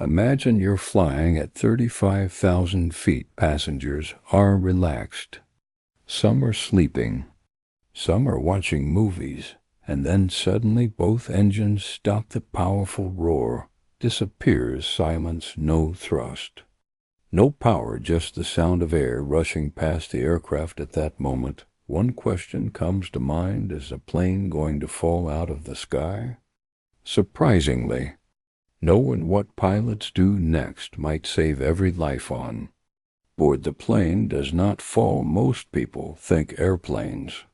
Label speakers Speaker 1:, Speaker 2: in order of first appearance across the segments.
Speaker 1: Imagine you're flying at 35,000 feet. Passengers are relaxed. Some are sleeping. Some are watching movies. And then suddenly both engines stop. The powerful roar disappears. Silence, no thrust. No power, just the sound of air rushing past the aircraft. At that moment, one question comes to mind: is the plane going to fall out of the sky? Surprisingly, no, and what pilots do next might save every life on board. The plane does not fall. Most people think airplanes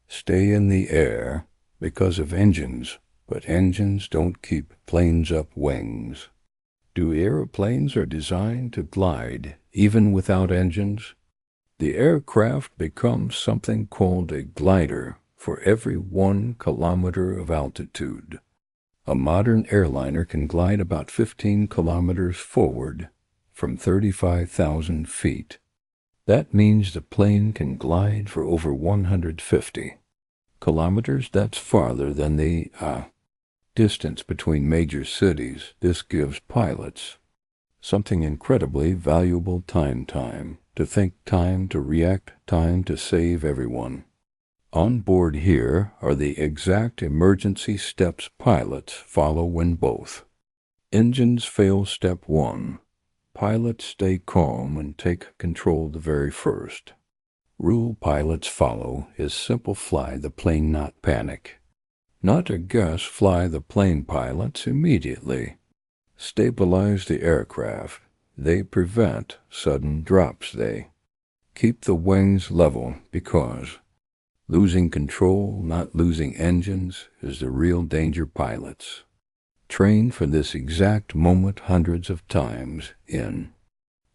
Speaker 1: stay in the air because of engines, but engines don't keep planes up. Wings do. Airplanes are designed to glide even without engines. The aircraft becomes something called a glider for every 1 kilometer of altitude. A modern airliner can glide about 15 kilometers forward from 35,000 feet. That means the plane can glide for over 150 kilometers. That's farther than the distance between major cities. This gives pilots something incredibly valuable: time to think, time to react, time to save everyone. On board here are the exact emergency steps pilots follow when both engines fail. Step 1. Pilots stay calm and take control. The very first rule pilots follow is simple: fly the plane, not panic. Not a guess, fly the plane. Pilots immediately stabilize the aircraft. They prevent sudden drops. They keep the wings level, because losing control, not losing engines, is the real danger. Pilots train for this exact moment hundreds of times in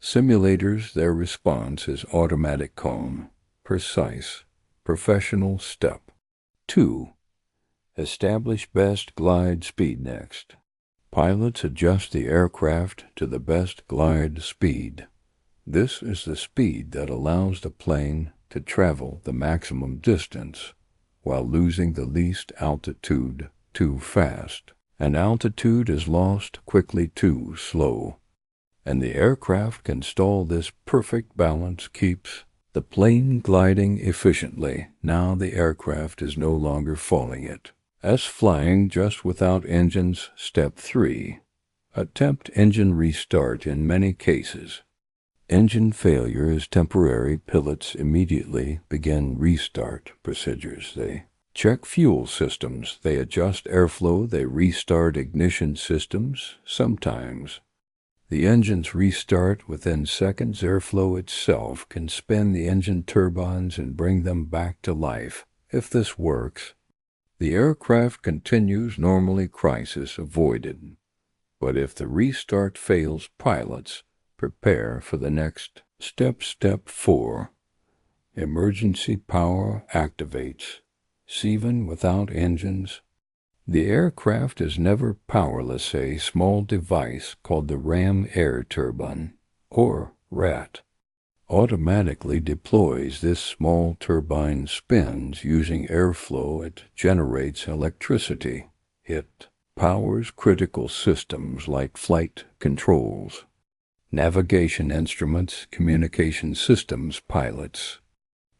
Speaker 1: simulators. Their response is automatic, calm, precise, professional. Step 2. Establish best glide speed. Next, pilots adjust the aircraft to the best glide speed. This is the speed that allows the plane to travel the maximum distance while losing the least altitude. Too fast, and altitude is lost quickly. Too slow, and the aircraft can stall. This perfect balance keeps the plane gliding efficiently. Now the aircraft is no longer falling. It is flying just without engines. Step 3. Attempt engine restart. In many cases, engine failure is temporary. Pilots immediately begin restart procedures. They check fuel systems. They adjust airflow. They restart ignition systems. Sometimes the engines restart within seconds. Airflow itself can spin the engine turbines and bring them back to life. If this works, the aircraft continues normally. Crisis avoided. But if the restart fails, pilots prepare for the next step. Step 4. Emergency power activates. Even without engines, the aircraft is never powerless. A small device called the ram air turbine, or RAT, automatically deploys. This small turbine spins using airflow. It generates electricity. It powers critical systems like flight controls, navigation instruments, communication systems. Pilots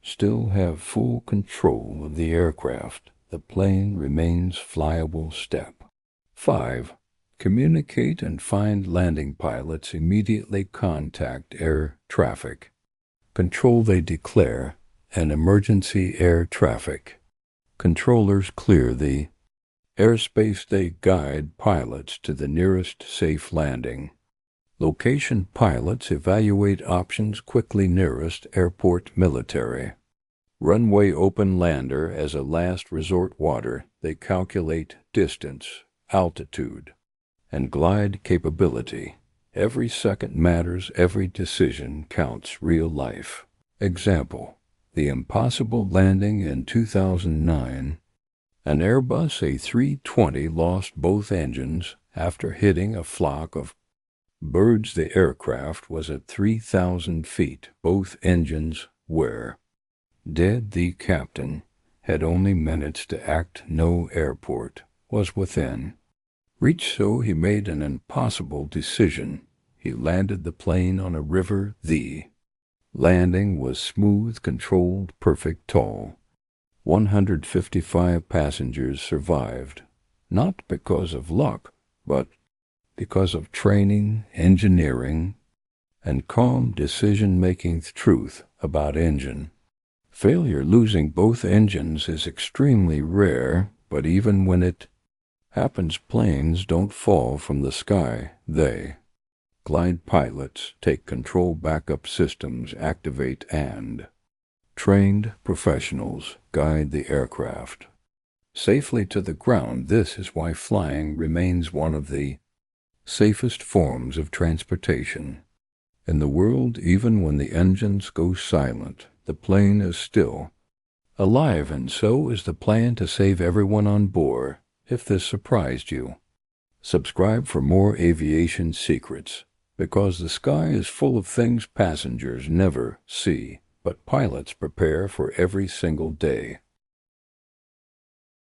Speaker 1: still have full control of the aircraft. The plane remains flyable. Step 5. Communicate and find landing. Pilots immediately contact air traffic control. They declare an emergency air traffic. Controllers clear the airspace. They guide pilots to the nearest safe landing location. Pilots evaluate options quickly. Nearest airport, military runway, open lander as a last resort. Water. They calculate distance, altitude, and glide capability. Every second matters. Every decision counts. Real life example: the impossible landing in 2009. An Airbus A320 lost both engines after hitting a flock of birds. The aircraft was at 3,000 feet. Both engines were dead. The captain had only minutes to act. No airport was within Reached so he made an impossible decision. He landed the plane on a river. The landing was smooth, controlled, perfect, tall. 155 passengers survived, not because of luck, but because of training, engineering, and calm decision-making. Truth about engine failure. Losing both engines is extremely rare, but even when it happens, planes don't fall from the sky. They glide. Pilots take control, backup systems activate, and trained professionals guide the aircraft safely to the ground. This is why flying remains one of the safest forms of transportation in the world. Even when the engines go silent, the plane is still alive, and so is the plan to save everyone on board. If this surprised you, subscribe for more aviation secrets, because the sky is full of things passengers never see, but pilots prepare for every single day.